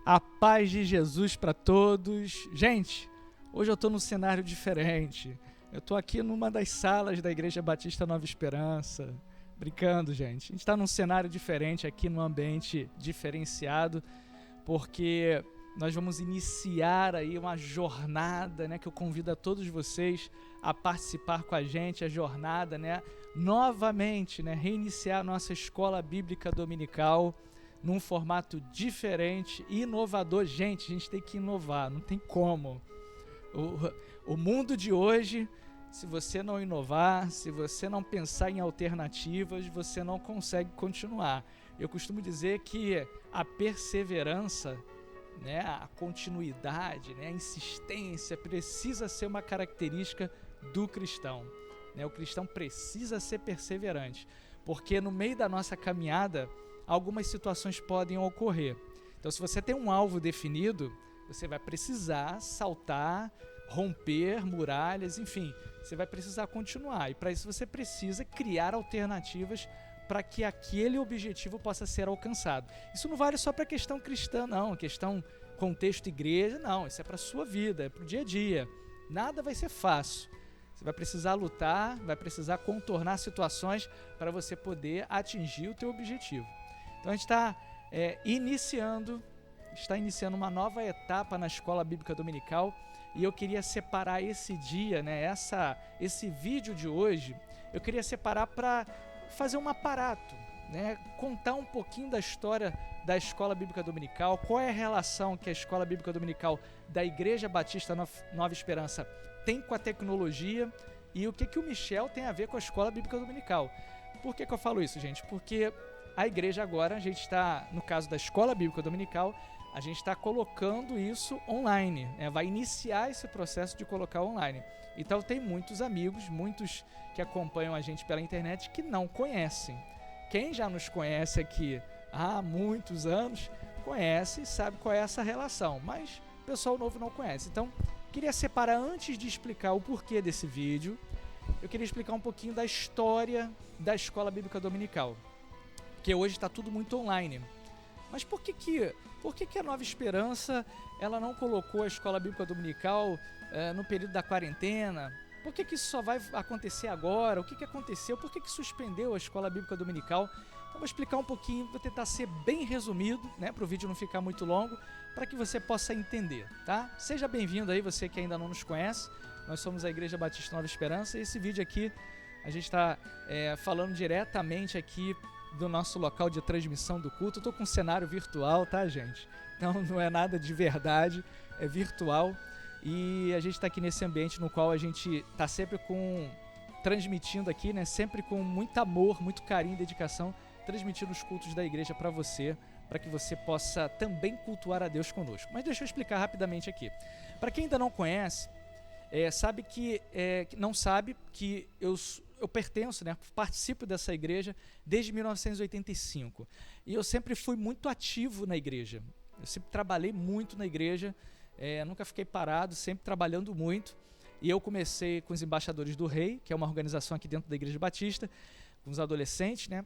A paz de Jesus para todos. Gente, hoje eu estou num cenário diferente. Eu estou aqui numa das salas da Igreja Batista Nova Esperança. Brincando, gente. A gente está num cenário diferente aqui, num ambiente diferenciado, porque nós vamos iniciar aí uma jornada, né, que eu convido a todos vocês a participar com a gente, a jornada, né, novamente, né, reiniciar a nossa escola bíblica dominical num formato diferente e inovador. Gente, a gente tem que inovar, não tem como. O mundo de hoje, se você não inovar, se você não pensar em alternativas, você não consegue continuar. Eu costumo dizer que a perseverança, né, a continuidade, né, a insistência precisa ser uma característica do cristão. Né? O cristão precisa ser perseverante, porque no meio da nossa caminhada, algumas situações podem ocorrer. Então, se você tem um alvo definido, você vai precisar saltar, romper muralhas, enfim, você vai precisar continuar. E para isso você precisa criar alternativas para que aquele objetivo possa ser alcançado. Isso não vale só para a questão cristã, não, questão contexto igreja, não, isso é para a sua vida, é para o dia a dia. Nada vai ser fácil. Você vai precisar lutar, vai precisar contornar situações para você poder atingir o teu objetivo. Então a gente está iniciando uma nova etapa na Escola Bíblica Dominical e eu queria separar esse dia, né, esse vídeo de hoje, eu queria separar para fazer um aparato, né, contar um pouquinho da história da Escola Bíblica Dominical, qual é a relação que a Escola Bíblica Dominical da Igreja Batista Nova Esperança tem com a tecnologia e o que o Michel tem a ver com a Escola Bíblica Dominical. Por que eu falo isso, gente? Porque a igreja agora, a gente está, no caso da Escola Bíblica Dominical, a gente está colocando isso online, né? Vai iniciar esse processo de colocar online. Então tem muitos amigos, muitos que acompanham a gente pela internet que não conhecem. Quem já nos conhece aqui há muitos anos, conhece e sabe qual é essa relação, mas o pessoal novo não conhece. Então, queria separar, antes de explicar o porquê desse vídeo, eu queria explicar um pouquinho da história da Escola Bíblica Dominical. Porque hoje está tudo muito online. Mas por que a Nova Esperança ela não colocou a Escola Bíblica Dominical no período da quarentena? Por que isso só vai acontecer agora? O que aconteceu? Por que suspendeu a Escola Bíblica Dominical? Então vou explicar um pouquinho, vou tentar ser bem resumido, né, para o vídeo não ficar muito longo, para que você possa entender, tá? Seja bem-vindo aí, você que ainda não nos conhece. Nós somos a Igreja Batista Nova Esperança e esse vídeo aqui a gente está falando diretamente aqui do nosso local de transmissão do culto. Eu tô com um cenário virtual, tá, gente? Então não é nada de verdade, é virtual. E a gente está aqui nesse ambiente no qual a gente está sempre transmitindo aqui, né? Sempre com muito amor, muito carinho e dedicação, transmitindo os cultos da igreja para você, para que você possa também cultuar a Deus conosco. Mas deixa eu explicar rapidamente aqui. Para quem ainda não conhece, não sabe que eu pertenço, né, participo dessa igreja desde 1985 e eu sempre fui muito ativo na igreja, eu sempre trabalhei muito na igreja, nunca fiquei parado, sempre trabalhando muito. E eu comecei com os Embaixadores do Rei, que é uma organização aqui dentro da Igreja Batista, com os adolescentes, né,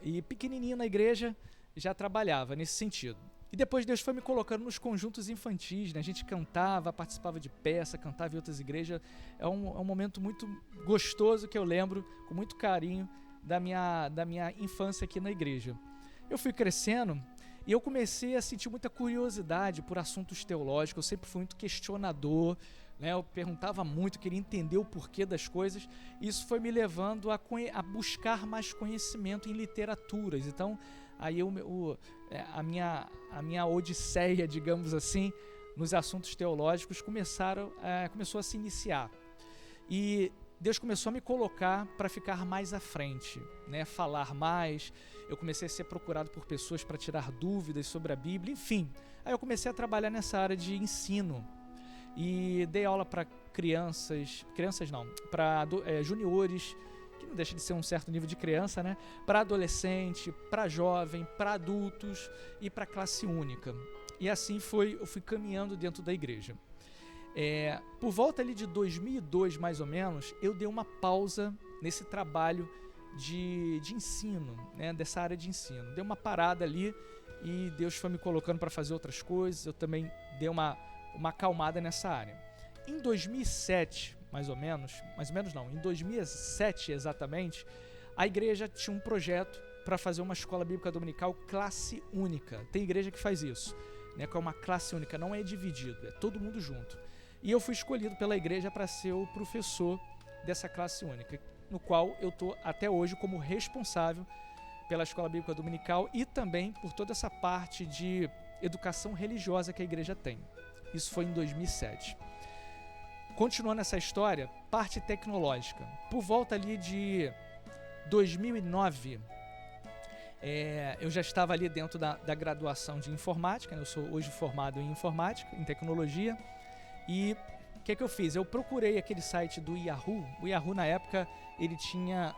e pequenininho na igreja já trabalhava nesse sentido. E depois Deus foi me colocando nos conjuntos infantis, né? A gente cantava, participava de peça, cantava em outras igrejas. É um momento muito gostoso que eu lembro com muito carinho da minha infância aqui na igreja. Eu fui crescendo e eu comecei a sentir muita curiosidade por assuntos teológicos. Eu sempre fui muito questionador, né? Eu perguntava muito, queria entender o porquê das coisas. E isso foi me levando a buscar mais conhecimento em literaturas. Então, aí a minha odisseia, digamos assim, nos assuntos teológicos começou a se iniciar. E Deus começou a me colocar para ficar mais à frente, né? Falar mais. Eu comecei a ser procurado por pessoas para tirar dúvidas sobre a Bíblia, enfim. Aí eu comecei a trabalhar nessa área de ensino e dei aula para para juniores, que não deixa de ser um certo nível de criança, né? Para adolescente, para jovem, para adultos e para classe única. E assim eu fui caminhando dentro da igreja. Por volta ali de 2002, mais ou menos, eu dei uma pausa nesse trabalho de ensino, né, dessa área de ensino. Dei uma parada ali e Deus foi me colocando para fazer outras coisas, eu também dei uma acalmada nessa área. Em 2007, mais ou menos não, em 2007 exatamente, a igreja tinha um projeto para fazer uma escola bíblica dominical classe única. Tem igreja que faz isso, né, que é uma classe única, não é dividido, é todo mundo junto. E eu fui escolhido pela igreja para ser o professor dessa classe única, no qual eu estou até hoje como responsável pela escola bíblica dominical e também por toda essa parte de educação religiosa que a igreja tem. Isso foi em 2007. Continuando essa história, parte tecnológica. Por volta ali de 2009, eu já estava ali dentro da graduação de informática, né? Eu sou hoje formado em informática, em tecnologia, e o que eu fiz? Eu procurei aquele site do Yahoo. O Yahoo, na época, ele tinha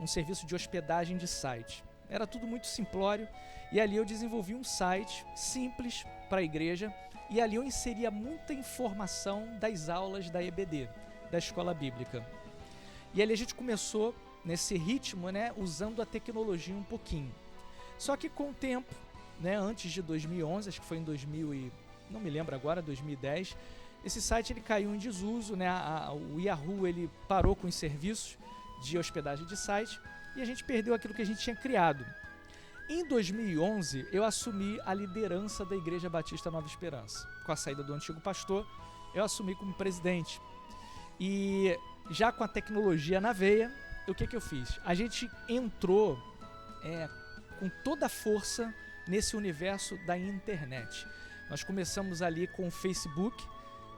um serviço de hospedagem de site. Era tudo muito simplório, e ali eu desenvolvi um site simples para a igreja, e ali eu inseria muita informação das aulas da EBD, da Escola Bíblica. E ali a gente começou nesse ritmo, né, usando a tecnologia um pouquinho. Só que com o tempo, né, antes de 2011, acho que foi em 2000 e não me lembro agora, 2010, esse site ele caiu em desuso, né, o Yahoo ele parou com os serviços de hospedagem de site e a gente perdeu aquilo que a gente tinha criado. Em 2011, eu assumi a liderança da Igreja Batista Nova Esperança. Com a saída do antigo pastor, eu assumi como presidente. E já com a tecnologia na veia, o que eu fiz? A gente entrou com toda a força nesse universo da internet. Nós começamos ali com o Facebook,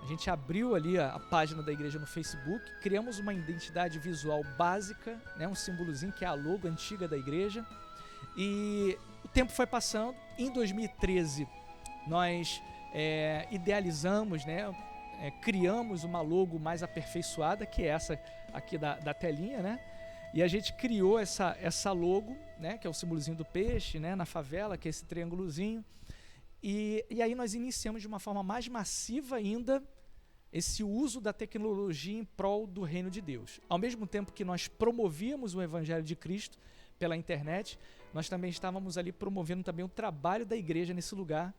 a gente abriu ali a página da igreja no Facebook, criamos uma identidade visual básica, né, um símbolozinho que é a logo antiga da igreja, e o tempo foi passando. Em 2013 nós idealizamos, né, criamos uma logo mais aperfeiçoada, que é essa aqui da telinha, né? E a gente criou essa logo, né, que é o símbolozinho do peixe, né, na favela, que é esse triângulozinho. E aí nós iniciamos de uma forma mais massiva ainda esse uso da tecnologia em prol do reino de Deus. Ao mesmo tempo que nós promovíamos o Evangelho de Cristo pela internet, nós também estávamos ali promovendo também o trabalho da igreja nesse lugar,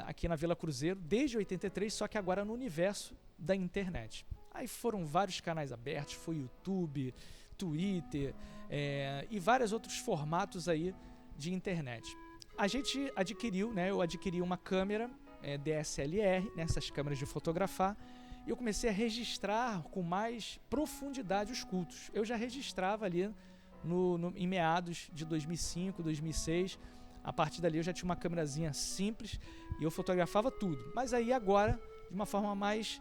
aqui na Vila Cruzeiro, desde 83, só que agora no universo da internet. Aí foram vários canais abertos, foi YouTube, Twitter e vários outros formatos aí de internet. A gente adquiriu, né, eu adquiri uma câmera DSLR, né, essas câmeras de fotografar, e eu comecei a registrar com mais profundidade os cultos. Eu já registrava ali em meados de 2005, 2006, a partir dali eu já tinha uma câmerazinha simples e eu fotografava tudo. Mas aí agora, de uma forma mais,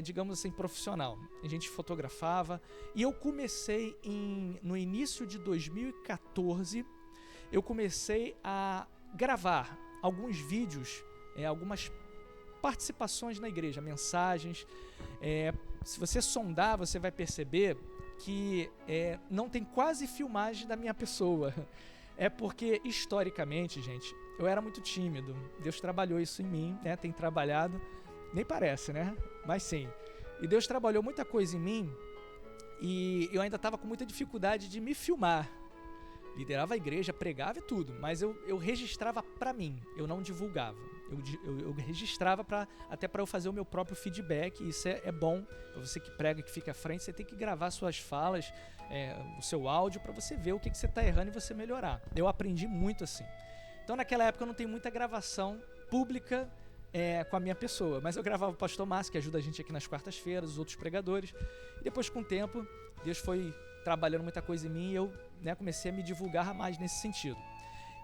digamos assim, profissional. A gente fotografava e eu comecei no início de 2014, eu comecei a gravar alguns vídeos, algumas participações na igreja, mensagens. Se você sondar, você vai perceber que não tem quase filmagem da minha pessoa. É porque, historicamente, gente, eu era muito tímido. Deus trabalhou isso em mim, né? Tem trabalhado, nem parece, né? Mas sim. E Deus trabalhou muita coisa em mim e eu ainda estava com muita dificuldade de me filmar. Liderava a igreja, pregava e tudo, mas eu registrava para mim, eu não divulgava. Eu registrava até para eu fazer o meu próprio feedback. Isso é bom para você que prega, que fica à frente. Você tem que gravar suas falas, o seu áudio, para você ver o que você está errando e você melhorar. Eu aprendi muito assim. Então naquela época eu não tenho muita gravação pública com a minha pessoa, mas eu gravava o pastor Márcio, que ajuda a gente aqui nas quartas-feiras, os outros pregadores, e depois com o tempo Deus foi trabalhando muita coisa em mim e eu, né, comecei a me divulgar mais nesse sentido.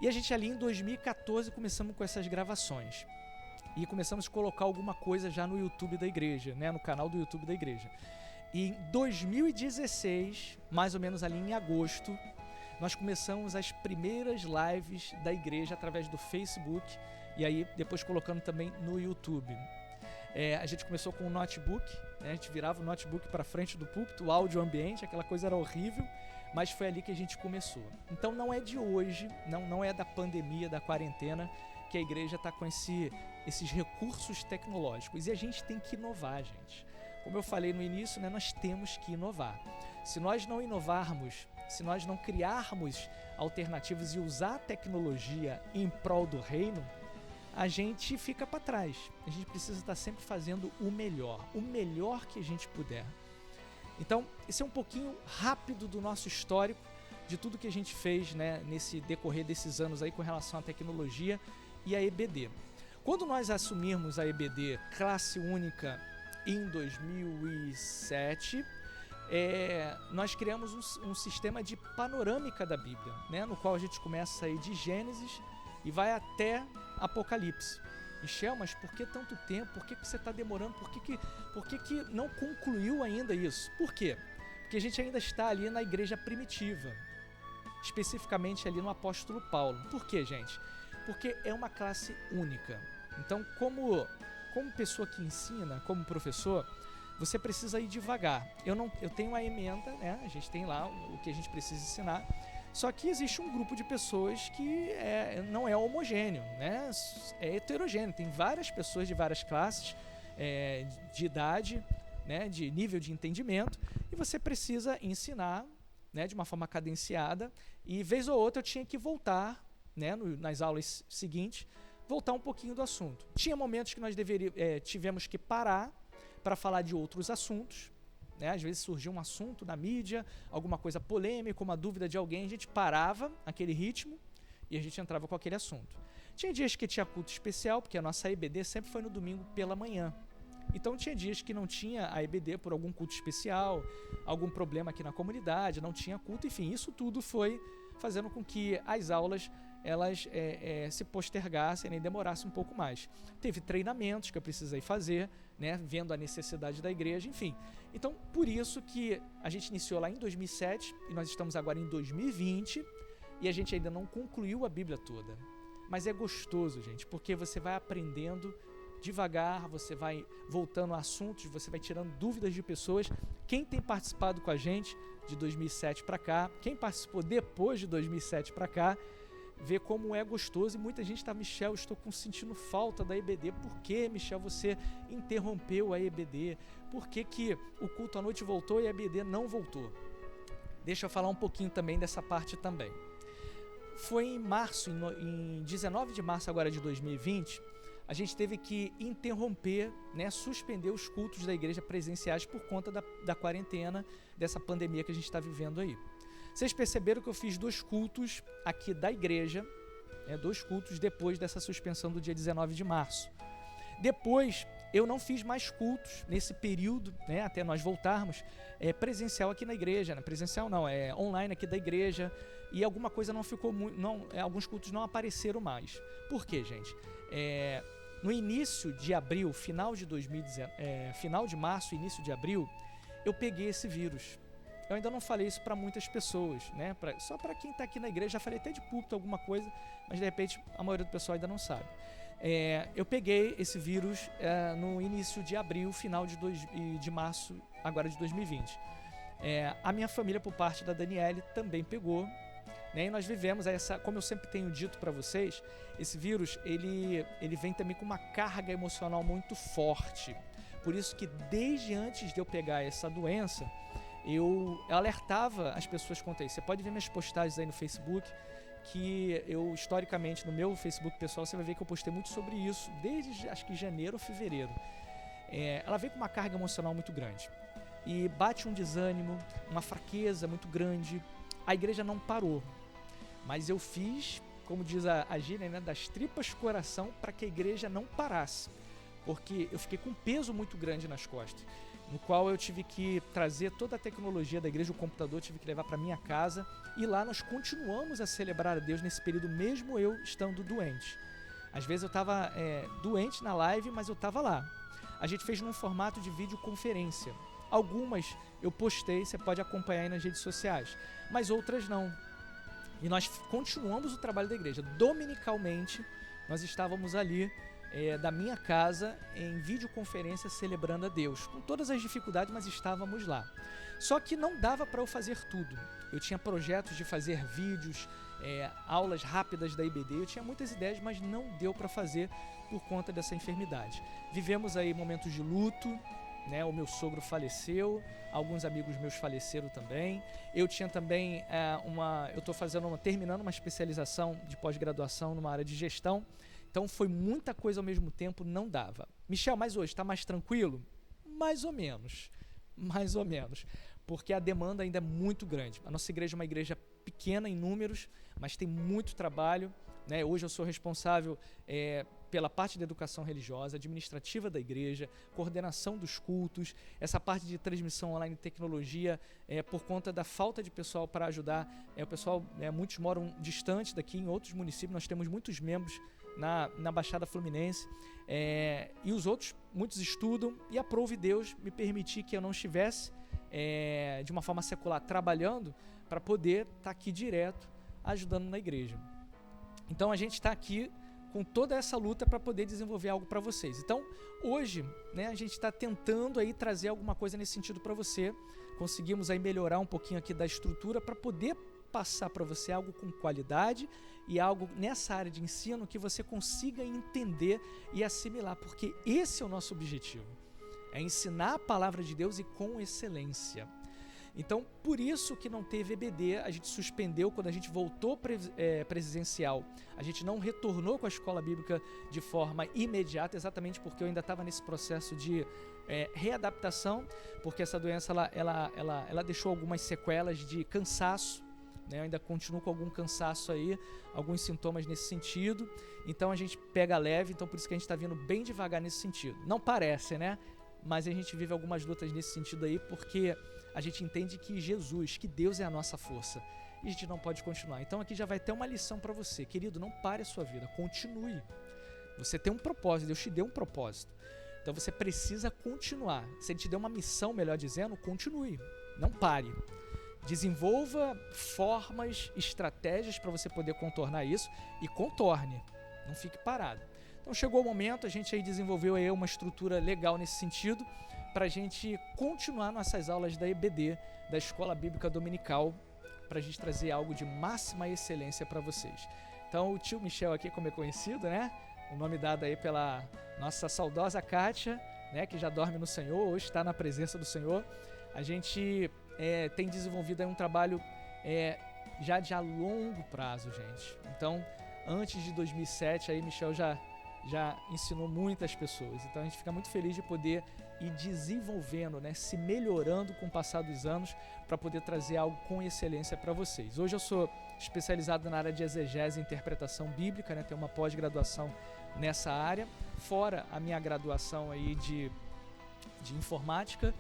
E a gente ali em 2014 começamos com essas gravações e começamos a colocar alguma coisa já no YouTube da igreja, né, no canal do YouTube da igreja. E em 2016, mais ou menos ali em agosto, nós começamos as primeiras lives da igreja através do Facebook e aí depois colocando também no YouTube. A gente começou com um notebook, né? A gente virava o notebook para frente do púlpito, o áudio ambiente, aquela coisa era horrível, mas foi ali que a gente começou. Então não é de hoje, não é da pandemia, da quarentena, que a igreja está com esses recursos tecnológicos. E a gente tem que inovar, gente. como eu falei no início, né, nós temos que inovar. Se nós não inovarmos, se nós não criarmos alternativas e usar a tecnologia em prol do reino, a gente fica para trás. A gente precisa estar sempre fazendo o melhor que a gente puder. Então, esse é um pouquinho rápido do nosso histórico, de tudo que a gente fez, né, nesse decorrer desses anos aí com relação à tecnologia e à EBD. Quando nós assumirmos a EBD classe única em 2007, nós criamos um sistema de panorâmica da Bíblia, né, no qual a gente começa aí de Gênesis e vai até Apocalipse. Michel, mas por que tanto tempo? Por que você está demorando? Por que não concluiu ainda isso? Por quê? Porque a gente ainda está ali na igreja primitiva, especificamente ali no apóstolo Paulo. Por quê, gente? Porque é uma classe única. Então, como pessoa que ensina, como professor, você precisa ir devagar. Eu tenho a ementa, né? A gente tem lá o que a gente precisa ensinar. Só que existe um grupo de pessoas que não é homogêneo, né? É heterogêneo. Tem várias pessoas de várias classes, de idade, né? De nível de entendimento, e você precisa ensinar, né? De uma forma cadenciada. E vez ou outra eu tinha que voltar, né? Nas aulas seguintes, voltar um pouquinho do assunto. Tinha momentos que nós tivemos que parar para falar de outros assuntos, né? Às vezes surgia um assunto na mídia, alguma coisa polêmica, uma dúvida de alguém, a gente parava aquele ritmo e a gente entrava com aquele assunto. Tinha dias que tinha culto especial, porque a nossa EBD sempre foi no domingo pela manhã. Então tinha dias que não tinha a EBD por algum culto especial, algum problema aqui na comunidade, não tinha culto, enfim, isso tudo foi fazendo com que as aulas elas se postergassem e demorassem um pouco mais. Teve treinamentos que eu precisei fazer, né, vendo a necessidade da igreja, enfim. Então, por isso que a gente iniciou lá em 2007 e nós estamos agora em 2020 e a gente ainda não concluiu a Bíblia toda. Mas é gostoso, gente, porque você vai aprendendo devagar, você vai voltando a assuntos, você vai tirando dúvidas de pessoas. Quem tem participado com a gente de 2007 para cá, quem participou depois de 2007 para cá, vê como é gostoso. E muita gente está, Michel, estou sentindo falta da EBD. Por que, Michel, você interrompeu a EBD? Por que o culto à noite voltou e a EBD não voltou? Deixa eu falar um pouquinho também dessa parte também. Foi em março, em 19 de março agora de 2020, a gente teve que interromper, né, suspender os cultos da igreja presenciais por conta da quarentena, dessa pandemia que a gente está vivendo aí. Vocês perceberam que eu fiz 2 cultos aqui da igreja, 2 cultos depois dessa suspensão do dia 19 de março. Depois, eu não fiz mais cultos nesse período, né, até nós voltarmos, presencial aqui na igreja, né? Presencial não, online aqui da igreja, e alguma coisa não ficou muito, alguns cultos não apareceram mais. Por quê, gente? No início de abril, final de março, início de abril, eu peguei esse vírus. Eu ainda não falei isso para muitas pessoas, né? Só para quem está aqui na igreja, já falei até de púlpito alguma coisa, mas de repente a maioria do pessoal ainda não sabe. Eu peguei esse vírus no início de abril, final de março, agora de 2020. A minha família, por parte da Daniele, também pegou, né? E nós vivemos como eu sempre tenho dito para vocês, esse vírus ele vem também com uma carga emocional muito forte. Por isso que desde antes de eu pegar essa doença, eu alertava as pessoas quanto a isso. Você pode ver minhas postagens aí no Facebook, que eu, historicamente, no meu Facebook pessoal, você vai ver que eu postei muito sobre isso, desde, acho que janeiro ou fevereiro. Ela vem com uma carga emocional muito grande. E bate um desânimo, uma fraqueza muito grande. A igreja não parou. Mas eu fiz, como diz a gíria, né, das tripas coração, para que a igreja não parasse. Porque eu fiquei com um peso muito grande nas costas, no qual eu tive que trazer toda a tecnologia da igreja, o computador, tive que levar para minha casa, e lá nós continuamos a celebrar a Deus nesse período, mesmo eu estando doente. Às vezes eu estava doente na live, mas eu estava lá. A gente fez num formato de videoconferência. Algumas eu postei, você pode acompanhar aí nas redes sociais, mas outras não. E nós continuamos o trabalho da igreja. Dominicalmente, nós estávamos ali da minha casa em videoconferência celebrando a Deus, com todas as dificuldades, mas estávamos lá. Só que não dava para eu fazer tudo. Eu tinha projetos de fazer vídeos, aulas rápidas da IBD, eu tinha muitas ideias, mas não deu para fazer por conta dessa enfermidade. Vivemos aí momentos de luto, né? O meu sogro faleceu, alguns amigos meus faleceram também. Eu tinha também eu estou terminando uma especialização de pós-graduação numa área de gestão. Então foi muita coisa ao mesmo tempo, não dava. Michel, mas hoje está mais tranquilo? Mais ou menos, porque a demanda ainda é muito grande. A nossa igreja é uma igreja pequena em números, mas tem muito trabalho, né? Hoje eu sou responsável pela parte da educação religiosa, administrativa da igreja, coordenação dos cultos, essa parte de transmissão online e tecnologia, por conta da falta de pessoal para ajudar. O pessoal, muitos moram distante daqui, em outros municípios, nós temos muitos membros na Baixada Fluminense, e os outros, muitos estudam, e aprove Deus me permitir que eu não estivesse de uma forma secular trabalhando para poder estar aqui direto ajudando na igreja. Então a gente está aqui com toda essa luta para poder desenvolver algo para vocês. Então hoje, né, a gente está tentando aí trazer alguma coisa nesse sentido para você. Conseguimos aí melhorar um pouquinho aqui da estrutura para poder passar para você algo com qualidade e algo nessa área de ensino que você consiga entender e assimilar, porque esse é o nosso objetivo, é ensinar a palavra de Deus e com excelência. Então, por isso que não teve EBD, a gente suspendeu quando a gente voltou presencial. A gente não retornou com a escola bíblica de forma imediata, exatamente porque eu ainda estava nesse processo de readaptação, porque essa doença ela deixou algumas sequelas de cansaço, né? Eu ainda continuo com algum cansaço aí, alguns sintomas nesse sentido. Então a gente pega leve, então por isso que a gente está vindo bem devagar nesse sentido. Não parece, né? Mas a gente vive algumas lutas nesse sentido aí, porque a gente entende que Jesus, que Deus é a nossa força, e a gente não pode continuar. Então aqui já vai ter uma lição para você. Querido, não pare a sua vida, continue. Você tem um propósito, Deus te deu um propósito. Então você precisa continuar. Se Ele te deu uma missão, melhor dizendo, continue, não pare. Desenvolva formas, estratégias para você poder contornar isso e contorne, não fique parado. Então chegou o momento, a gente aí desenvolveu aí uma estrutura legal nesse sentido, para a gente continuar nossas aulas da EBD, da Escola Bíblica Dominical, para a gente trazer algo de máxima excelência para vocês. Então o tio Michel aqui, como é conhecido, né? O nome dado aí pela nossa saudosa Kátia, né? Que já dorme no Senhor, hoje está na presença do Senhor. A gente tem desenvolvido aí um trabalho já de a longo prazo, gente. Então, antes de 2007, aí Michel já ensinou muitas pessoas. Então a gente fica muito feliz de poder ir desenvolvendo, né, se melhorando com o passar dos anos para poder trazer algo com excelência para vocês. Hoje eu sou especializado na área de exegese e interpretação bíblica, né, tenho uma pós-graduação nessa área, fora a minha graduação aí de informática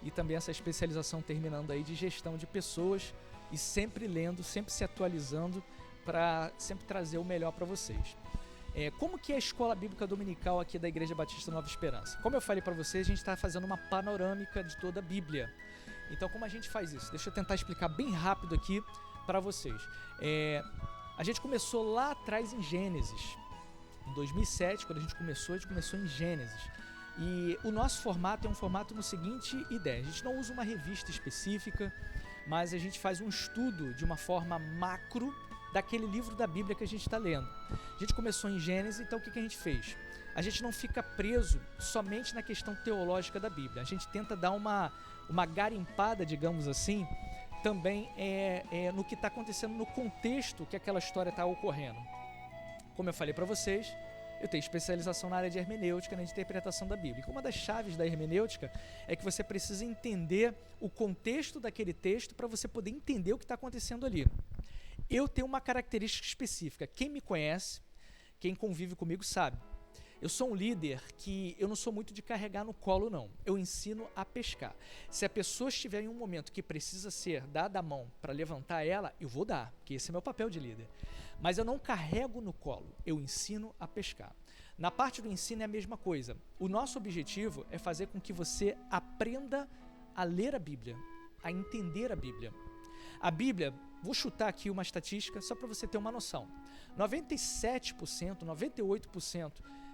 e também essa especialização terminando aí de gestão de pessoas, e sempre lendo, sempre se atualizando para sempre trazer o melhor para vocês. Como que é a Escola Bíblica Dominical aqui da Igreja Batista Nova Esperança? Como eu falei para vocês, a gente está fazendo uma panorâmica de toda a Bíblia. Então, como a gente faz isso? Deixa eu tentar explicar bem rápido aqui para vocês. A gente começou lá atrás em Gênesis. Em 2007, quando a gente começou em Gênesis. E o nosso formato é um formato no seguinte ideia: a gente não usa uma revista específica, mas a gente faz um estudo de uma forma macro daquele livro da Bíblia que a gente está lendo. A gente começou em Gênesis, então o que a gente fez? A gente não fica preso somente na questão teológica da Bíblia. A gente tenta dar uma garimpada, digamos assim, também no que está acontecendo no contexto que aquela história está ocorrendo. Como eu falei para vocês, eu tenho especialização na área de hermenêutica, na interpretação da Bíblia. E uma das chaves da hermenêutica é que você precisa entender o contexto daquele texto para você poder entender o que está acontecendo ali. Eu tenho uma característica específica. Quem me conhece, quem convive comigo sabe. Eu sou um líder que eu não sou muito de carregar no colo, não. Eu ensino a pescar. Se a pessoa estiver em um momento que precisa ser dada a mão para levantar ela, eu vou dar, porque esse é meu papel de líder. Mas eu não carrego no colo, eu ensino a pescar. Na parte do ensino é a mesma coisa. O nosso objetivo é fazer com que você aprenda a ler a Bíblia, a entender a Bíblia. A Bíblia, vou chutar aqui uma estatística só para você ter uma noção. 97%, 98%,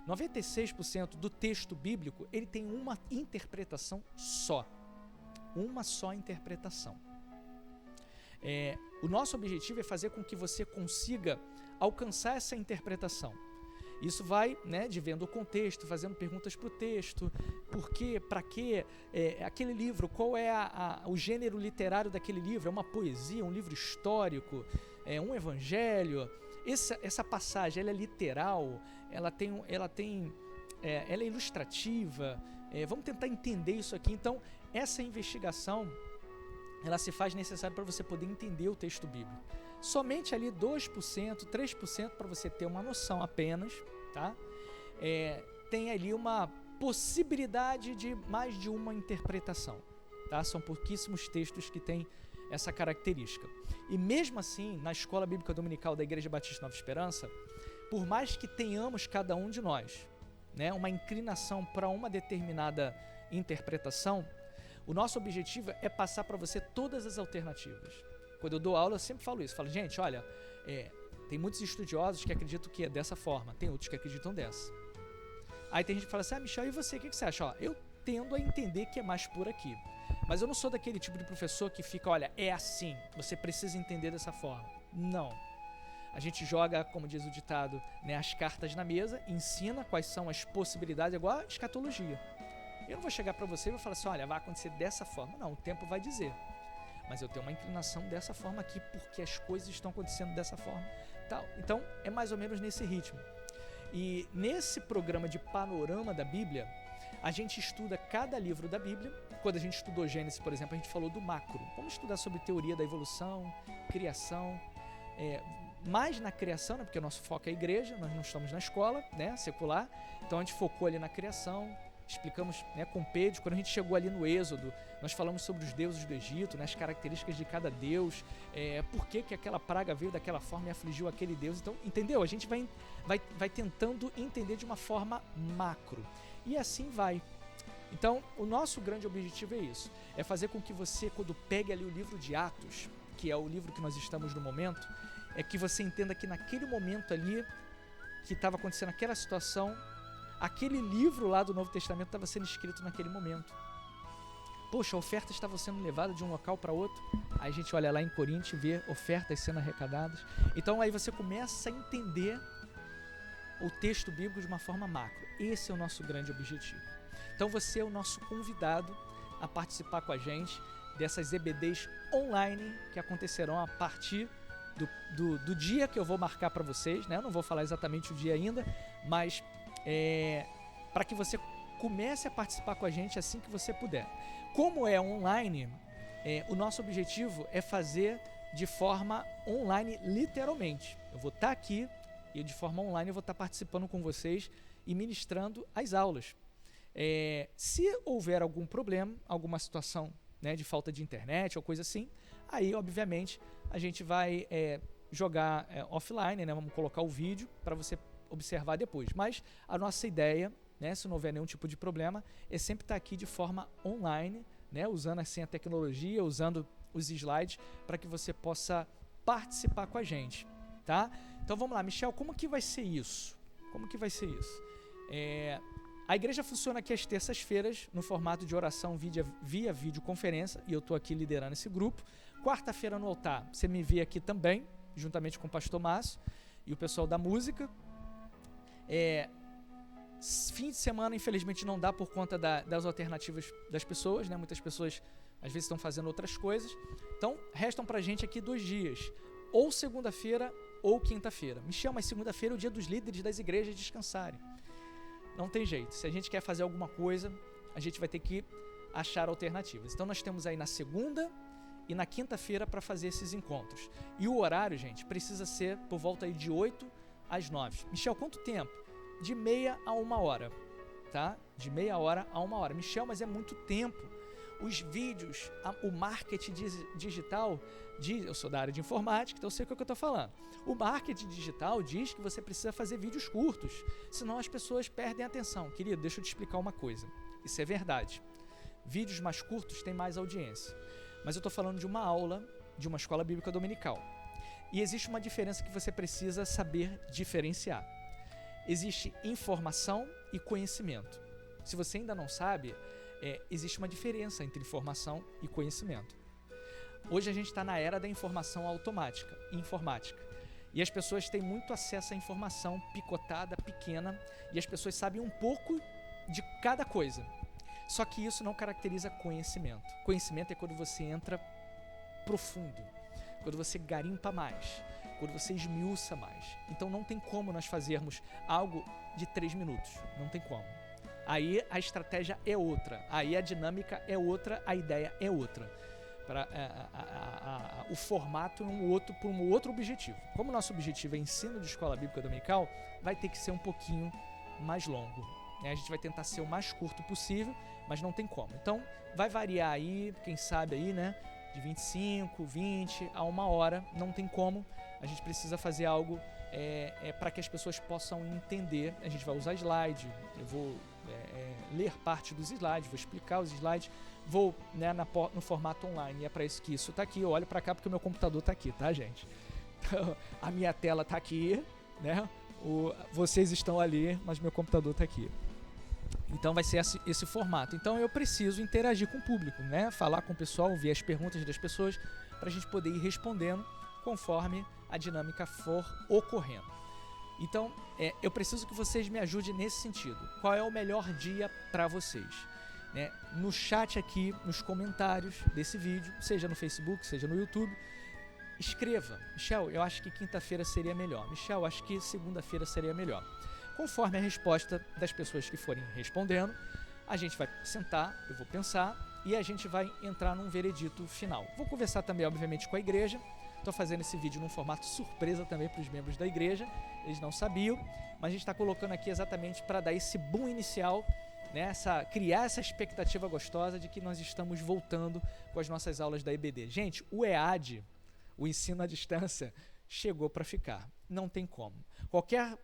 96% do texto bíblico, ele tem uma interpretação só. Uma só interpretação. O nosso objetivo é fazer com que você consiga alcançar essa interpretação. Isso vai, né, de vendo o contexto, fazendo perguntas para o texto, por quê, para quê, aquele livro, qual é o gênero literário daquele livro, é uma poesia, um livro histórico, um evangelho, essa passagem, ela é literal, ela é ilustrativa, vamos tentar entender isso aqui. Então, essa investigação, ela se faz necessária para você poder entender o texto bíblico. Somente ali 2%, 3% para você ter uma noção apenas, tá? Tem ali uma possibilidade de mais de uma interpretação, tá? São pouquíssimos textos que têm essa característica. E mesmo assim, na Escola Bíblica Dominical da Igreja Batista Nova Esperança, por mais que tenhamos cada um de nós, né, uma inclinação para uma determinada interpretação, o nosso objetivo é passar para você todas as alternativas. Quando eu dou aula, eu sempre falo isso. Falo, gente, olha, tem muitos estudiosos que acreditam que é dessa forma, tem outros que acreditam dessa. Aí tem gente que fala assim, Michel, e você, o que você acha? Ó, eu tendo a entender que é mais por aqui. Mas eu não sou daquele tipo de professor que fica, olha, é assim, você precisa entender dessa forma. Não. A gente joga, como diz o ditado, né, as cartas na mesa, ensina quais são as possibilidades, igual a escatologia. Eu não vou chegar para você e vou falar assim, olha, vai acontecer dessa forma. Não, o tempo vai dizer. Mas eu tenho uma inclinação dessa forma aqui, porque as coisas estão acontecendo dessa forma. Tal. Então, é mais ou menos nesse ritmo. E nesse programa de panorama da Bíblia, a gente estuda cada livro da Bíblia. Quando a gente estudou Gênesis, por exemplo, a gente falou do macro. Vamos estudar sobre teoria da evolução, criação, mais na criação, né, porque o nosso foco é a igreja, nós não estamos na escola, né, secular. Então a gente focou ali na criação, explicamos, né, com Pedro. Quando a gente chegou ali no Êxodo, nós falamos sobre os deuses do Egito, né, as características de cada deus, por que aquela praga veio daquela forma e afligiu aquele deus. Então, entendeu? A gente vai tentando entender de uma forma macro. E assim vai. Então, o nosso grande objetivo é isso. É fazer com que você, quando pegue ali o livro de Atos, que é o livro que nós estamos no momento, é que você entenda que naquele momento ali, que estava acontecendo aquela situação, aquele livro lá do Novo Testamento estava sendo escrito naquele momento. Poxa, a oferta estava sendo levada de um local para outro. Aí a gente olha lá em Coríntios e vê ofertas sendo arrecadadas. Então aí você começa a entender o texto bíblico de uma forma macro. Esse é o nosso grande objetivo. Então você é o nosso convidado a participar com a gente dessas EBDs online que acontecerão a partir do dia que eu vou marcar para vocês, né? Eu não vou falar exatamente o dia ainda, mas para que você comece a participar com a gente assim que você puder. Como é online, o nosso objetivo é fazer de forma online literalmente. Eu vou estar aqui e de forma online eu vou estar participando com vocês e ministrando as aulas. Se houver algum problema, alguma situação, né, de falta de internet ou coisa assim, aí obviamente a gente vai jogar offline, né, vamos colocar o vídeo para você observar depois. Mas a nossa ideia, né, se não houver nenhum tipo de problema, é sempre estar aqui de forma online, né, usando assim a tecnologia, usando os slides para que você possa participar com a gente, tá? Então vamos lá, Michel, como que vai ser isso? Como que vai ser isso? A igreja funciona aqui às terças-feiras no formato de oração via videoconferência, e eu estou aqui liderando esse grupo. Quarta-feira no altar, você me vê aqui também, juntamente com o pastor Márcio e o pessoal da música. Fim de semana, infelizmente, não dá por conta das alternativas das pessoas, né? Muitas pessoas, às vezes, estão fazendo outras coisas. Então, restam pra gente aqui 2 dias, ou segunda-feira ou quinta-feira. Michel, mas segunda-feira é o dia dos líderes das igrejas descansarem. Não tem jeito. Se a gente quer fazer alguma coisa, a gente vai ter que achar alternativas. Então, nós temos aí na segunda e na quinta-feira para fazer esses encontros. E o horário, gente, precisa ser por volta aí de 8 às 9. Michel, quanto tempo? De meia a 1 hora, tá? De meia hora a 1 hora. Michel, mas é muito tempo. Os vídeos, o marketing digital, eu sou da área de informática, então eu sei o que eu estou falando. O marketing digital diz que você precisa fazer vídeos curtos, senão as pessoas perdem a atenção. Querido, deixa eu te explicar uma coisa. Isso é verdade. Vídeos mais curtos têm mais audiência. Mas eu estou falando de uma aula de uma escola bíblica dominical. E existe uma diferença que você precisa saber diferenciar. Existe informação e conhecimento. Se você ainda não sabe, existe uma diferença entre informação e conhecimento. Hoje a gente está na era da informação automática, informática. E as pessoas têm muito acesso à informação picotada, pequena, e as pessoas sabem um pouco de cada coisa. Só que isso não caracteriza conhecimento. Conhecimento é quando você entra profundo, quando você garimpa mais, quando você esmiuça mais. Então não tem como nós fazermos algo de 3 minutos, não tem como. Aí a estratégia é outra, aí a dinâmica é outra, a ideia é outra. O formato é um outro, por um outro objetivo. Como o nosso objetivo é ensino de escola bíblica dominical, vai ter que ser um pouquinho mais longo. A gente vai tentar ser o mais curto possível, mas não tem como. Então vai variar aí, quem sabe aí, né? De 25, 20 a 1 hora, não tem como. A gente precisa fazer algo para que as pessoas possam entender. A gente vai usar slide, eu vou ler parte dos slides, vou explicar os slides, vou, né, no formato online. E é para isso que isso está aqui. Eu olho para cá porque o meu computador está aqui, tá, gente? Então, a minha tela está aqui, né? Vocês estão ali, mas meu computador está aqui. Então vai ser esse formato. Então eu preciso interagir com o público, né? Falar com o pessoal, ouvir as perguntas das pessoas, para a gente poder ir respondendo conforme a dinâmica for ocorrendo. Então eu preciso que vocês me ajudem nesse sentido. Qual é o melhor dia para vocês? Né? No chat aqui, nos comentários desse vídeo, seja no Facebook, seja no YouTube, escreva: Michel, eu acho que quinta-feira seria melhor. Michel, eu acho que segunda-feira seria melhor. Conforme a resposta das pessoas que forem respondendo, a gente vai sentar, eu vou pensar e a gente vai entrar num veredito final. Vou conversar também, obviamente, com a igreja. Estou fazendo esse vídeo num formato surpresa também para os membros da igreja. Eles não sabiam, mas a gente está colocando aqui exatamente para dar esse boom inicial, né? Criar essa expectativa gostosa de que nós estamos voltando com as nossas aulas da EBD. Gente, o EAD, o ensino à distância, chegou para ficar. Não tem como.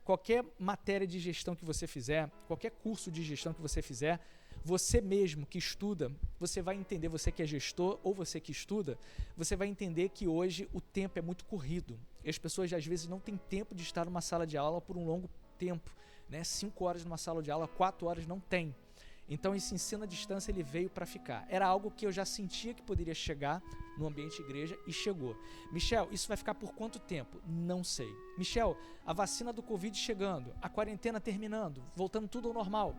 Qualquer matéria de gestão que você fizer, qualquer curso de gestão que você fizer, você mesmo que estuda, você vai entender, você que é gestor ou você que estuda, você vai entender que hoje o tempo é muito corrido. E as pessoas às vezes não têm tempo de estar numa sala de aula por um longo tempo, né? 5 horas numa sala de aula, 4 horas não tem. Então esse ensino à distância ele veio para ficar. Era algo que eu já sentia que poderia chegar no ambiente igreja e chegou. Michel, isso vai ficar por quanto tempo? Não sei. Michel, a vacina do Covid chegando, a quarentena terminando, voltando tudo ao normal?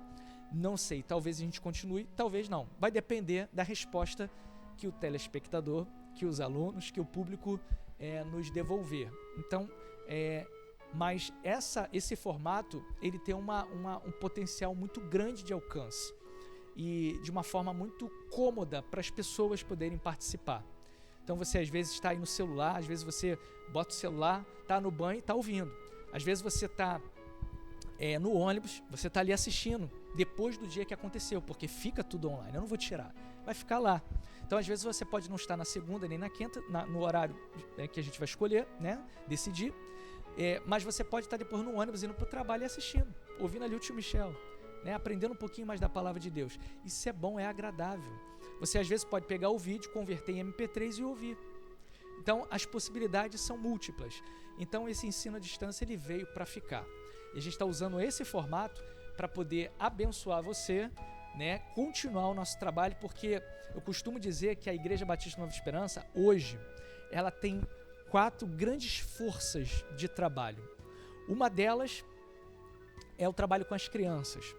Não sei. Talvez a gente continue, talvez não. Vai depender da resposta que o telespectador, que os alunos, que o público nos devolver. Então, mas esse formato ele tem um potencial muito grande de alcance e de uma forma muito cômoda para as pessoas poderem participar. Então você às vezes está aí no celular, às vezes você bota o celular, está no banho e está ouvindo. Às vezes você está no ônibus, você está ali assistindo depois do dia que aconteceu, porque fica tudo online, eu não vou tirar, vai ficar lá. Então às vezes você pode não estar na segunda nem na quinta, no horário que a gente vai escolher, né, decidir. Mas você pode estar depois no ônibus indo para o trabalho e assistindo, ouvindo ali o tio Michel, né, aprendendo um pouquinho mais da palavra de Deus. Isso é bom, é agradável. Você às vezes pode pegar o vídeo, converter em MP3 e ouvir. Então as possibilidades são múltiplas. Então esse ensino à distância ele veio para ficar. E a gente está usando esse formato para poder abençoar você, né, continuar o nosso trabalho, porque eu costumo dizer que a Igreja Batista Nova Esperança, hoje, ela tem 4 grandes forças de trabalho. Uma delas é o trabalho com as crianças.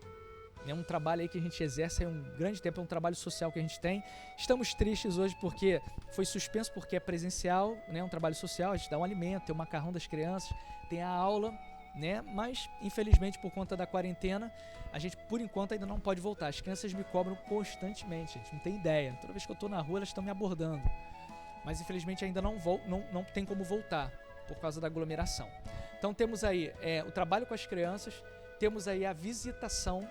É um trabalho aí que a gente exerce há um grande tempo, é um trabalho social que a gente tem. Estamos tristes hoje porque foi suspenso, porque é presencial, né? Um trabalho social, a gente dá um alimento, tem o macarrão das crianças, tem a aula, né? Mas, infelizmente, por conta da quarentena, a gente, por enquanto, ainda não pode voltar. As crianças me cobram constantemente, a gente não tem ideia. Toda vez que eu estou na rua, elas estão me abordando. Mas, infelizmente, ainda não tem como voltar, por causa da aglomeração. Então, temos aí o trabalho com as crianças, temos aí a visitação.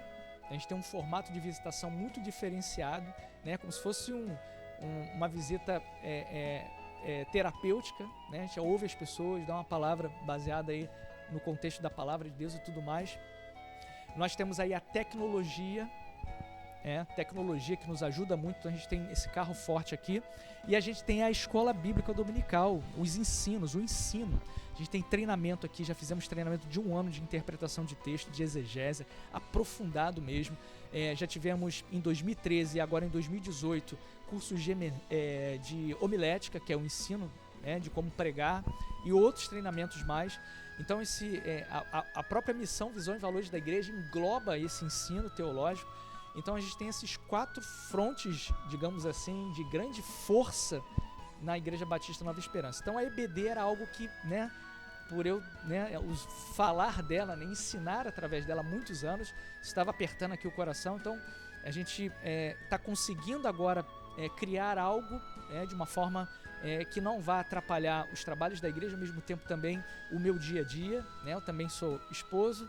A gente tem um formato de visitação muito diferenciado, né? Como se fosse uma visita terapêutica, né? A gente ouve as pessoas, dá uma palavra baseada aí no contexto da palavra de Deus e tudo mais. Nós temos aí a tecnologia, tecnologia que nos ajuda muito. Então a gente tem esse carro forte aqui e a gente tem a escola bíblica dominical, os ensinos, o ensino. A gente tem treinamento aqui, já fizemos treinamento de 1 ano de interpretação de texto, de exegese, aprofundado mesmo. Já tivemos em 2013 e agora em 2018 cursos de homilética, que é o ensino de como pregar e outros treinamentos mais. Então a própria missão, visão e valores da igreja engloba esse ensino teológico. Então a gente tem esses 4 frontes, digamos assim, de grande força na Igreja Batista Nova Esperança. Então a EBD era algo que, por eu falar dela, ensinar através dela há muitos anos, estava apertando aqui o coração. Então a gente está conseguindo agora criar algo de uma forma que não vá atrapalhar os trabalhos da igreja, ao mesmo tempo também o meu dia a dia. Eu também sou esposo,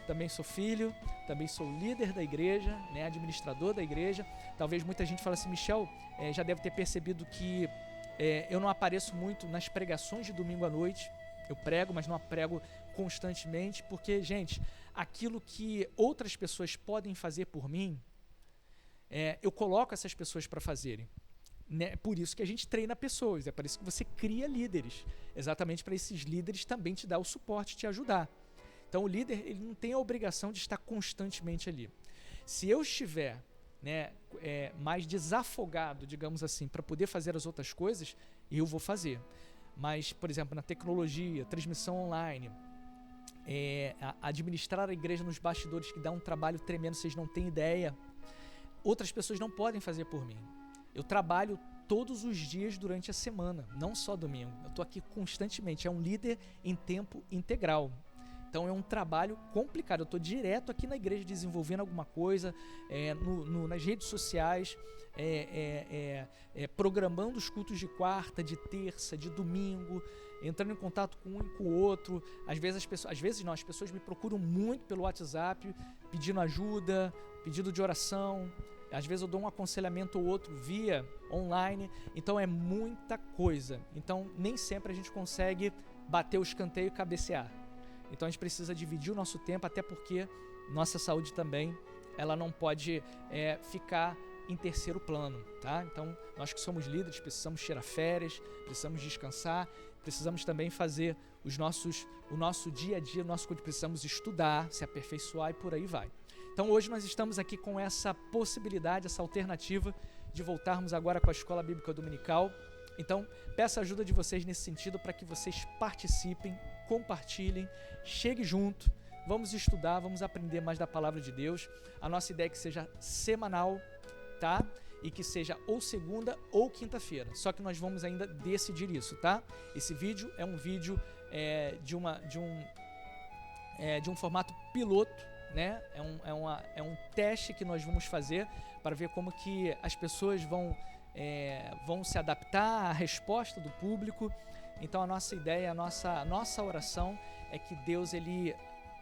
também sou filho, também sou líder da igreja, administrador da igreja. Talvez muita gente fale assim, Michel, já deve ter percebido que eu não apareço muito nas pregações de domingo à noite. Eu prego, mas não prego constantemente, porque, gente, aquilo que outras pessoas podem fazer por mim, eu coloco essas pessoas para fazerem. Por isso que a gente treina pessoas, é por isso que você cria líderes, exatamente para esses líderes também te dar o suporte, te ajudar. Então o líder, ele não tem a obrigação de estar constantemente ali. Se eu estiver mais desafogado, digamos assim, para poder fazer as outras coisas, eu vou fazer. Mas, por exemplo, na tecnologia, transmissão online, administrar a igreja nos bastidores, que dá um trabalho tremendo, vocês não têm ideia. Outras pessoas não podem fazer por mim. Eu trabalho todos os dias durante a semana, não só domingo. Eu estou aqui constantemente, é um líder em tempo integral. Então é um trabalho complicado, eu estou direto aqui na igreja desenvolvendo alguma coisa, nas redes sociais, programando os cultos de quarta, de terça, de domingo, entrando em contato com um e com o outro. Às vezes as pessoas me procuram muito pelo WhatsApp, pedindo ajuda, pedido de oração. Às vezes eu dou um aconselhamento ou outro via online. Então é muita coisa. Então nem sempre a gente consegue bater o escanteio e cabecear. Então a gente precisa dividir o nosso tempo, até porque nossa saúde também, ela não pode ficar em terceiro plano, tá? Então nós que somos líderes precisamos tirar férias, precisamos descansar, precisamos também fazer o nosso dia a dia, precisamos estudar, se aperfeiçoar e por aí vai. Então hoje nós estamos aqui com essa possibilidade, essa alternativa de voltarmos agora com a Escola Bíblica Dominical. Então peço a ajuda de vocês nesse sentido para que vocês participem, compartilhem, chegue junto, vamos estudar, vamos aprender mais da Palavra de Deus. A nossa ideia é que seja semanal, tá? E que seja ou segunda ou quinta-feira. Só que nós vamos ainda decidir isso, tá? Esse vídeo é um vídeo de um formato piloto, né? É um teste que nós vamos fazer para ver como que as pessoas vão se adaptar à resposta do público. Então a nossa ideia, a nossa oração é que Deus ele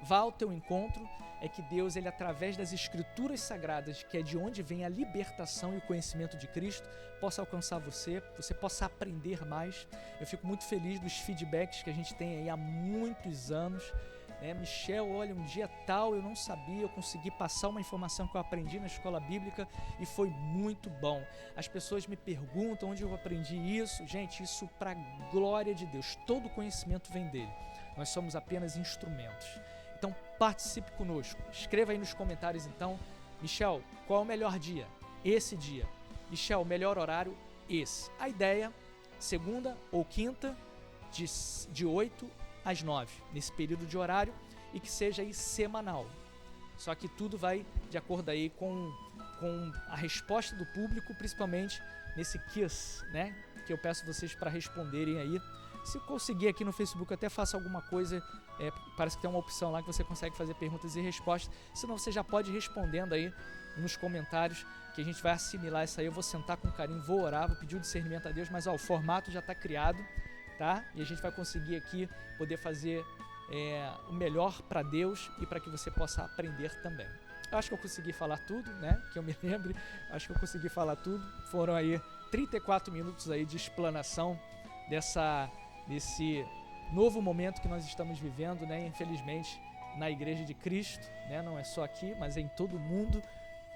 vá ao teu encontro, é que Deus ele através das escrituras sagradas, que é de onde vem a libertação e o conhecimento de Cristo, possa alcançar você possa aprender mais. Eu fico muito feliz dos feedbacks que a gente tem aí há muitos anos. Michel, olha, um dia tal eu não sabia, eu consegui passar uma informação que eu aprendi na escola bíblica e foi muito bom. As pessoas me perguntam onde eu aprendi isso. Gente, isso para a glória de Deus, todo conhecimento vem dele, nós somos apenas instrumentos. Então participe conosco, escreva aí nos comentários então, Michel, qual é o melhor dia? Esse dia. Michel, o melhor horário? Esse. A ideia, segunda ou quinta, de 8 às 9, nesse período de horário, e que seja aí semanal. Só que tudo vai de acordo aí com a resposta do público, principalmente nesse quiz, né? Que eu peço vocês para responderem aí. Se conseguir aqui no Facebook, até faça alguma coisa, parece que tem uma opção lá que você consegue fazer perguntas e respostas, senão você já pode ir respondendo aí nos comentários, que a gente vai assimilar isso aí. Eu vou sentar com carinho, vou orar, vou pedir o discernimento a Deus, mas o formato já está criado, tá? E a gente vai conseguir aqui poder fazer o melhor para Deus e para que você possa aprender também. Eu acho que eu consegui falar tudo, né? Que eu me lembre, acho que eu consegui falar tudo. Foram aí 34 minutos aí de explanação desse novo momento que nós estamos vivendo, né? Infelizmente, na Igreja de Cristo, né? Não é só aqui, mas é em todo o mundo.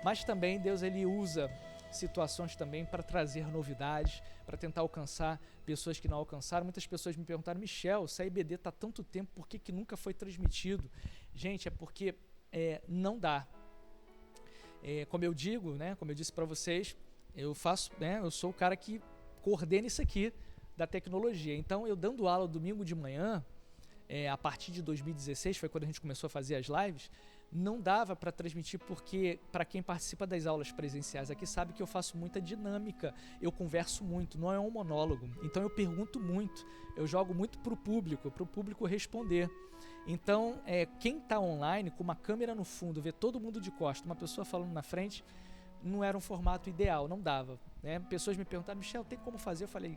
Mas também Deus ele usa situações também para trazer novidades, para tentar alcançar pessoas que não alcançaram. Muitas pessoas me perguntaram, Michel, se a IBD está há tanto tempo, por que nunca foi transmitido? Gente, é porque não dá. Como eu digo, né, como eu disse para vocês, eu sou o cara que coordena isso aqui, da tecnologia. Então, eu dando aula domingo de manhã, a partir de 2016, foi quando a gente começou a fazer as lives, não dava para transmitir porque, para quem participa das aulas presenciais aqui, sabe que eu faço muita dinâmica, eu converso muito, não é um monólogo. Então, eu pergunto muito, eu jogo muito para o público responder. Então, quem está online, com uma câmera no fundo, vê todo mundo de costas, uma pessoa falando na frente, não era um formato ideal, não dava. Né? Pessoas me perguntaram, Michel, tem como fazer? Eu falei,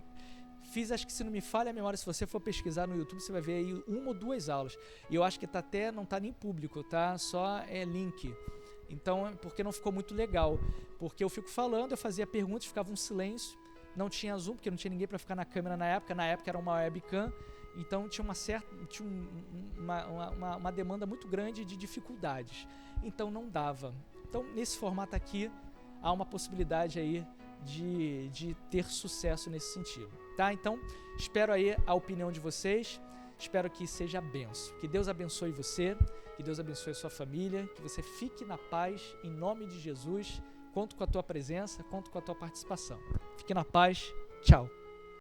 fiz, acho que se não me falha a memória, se você for pesquisar no YouTube, você vai ver aí 1 ou 2 aulas. E eu acho que não está nem público, tá? Só link. Então, porque não ficou muito legal. Porque eu fico falando, eu fazia perguntas, ficava um silêncio, não tinha zoom, porque não tinha ninguém para ficar na câmera na época. Na época era uma webcam, então tinha uma demanda muito grande de dificuldades. Então não dava. Então, nesse formato aqui, há uma possibilidade aí de ter sucesso nesse sentido, tá? Então, espero aí a opinião de vocês, espero que seja benção, que Deus abençoe você, que Deus abençoe a sua família, que você fique na paz, em nome de Jesus. Conto com a tua presença, conto com a tua participação. Fique na paz, tchau.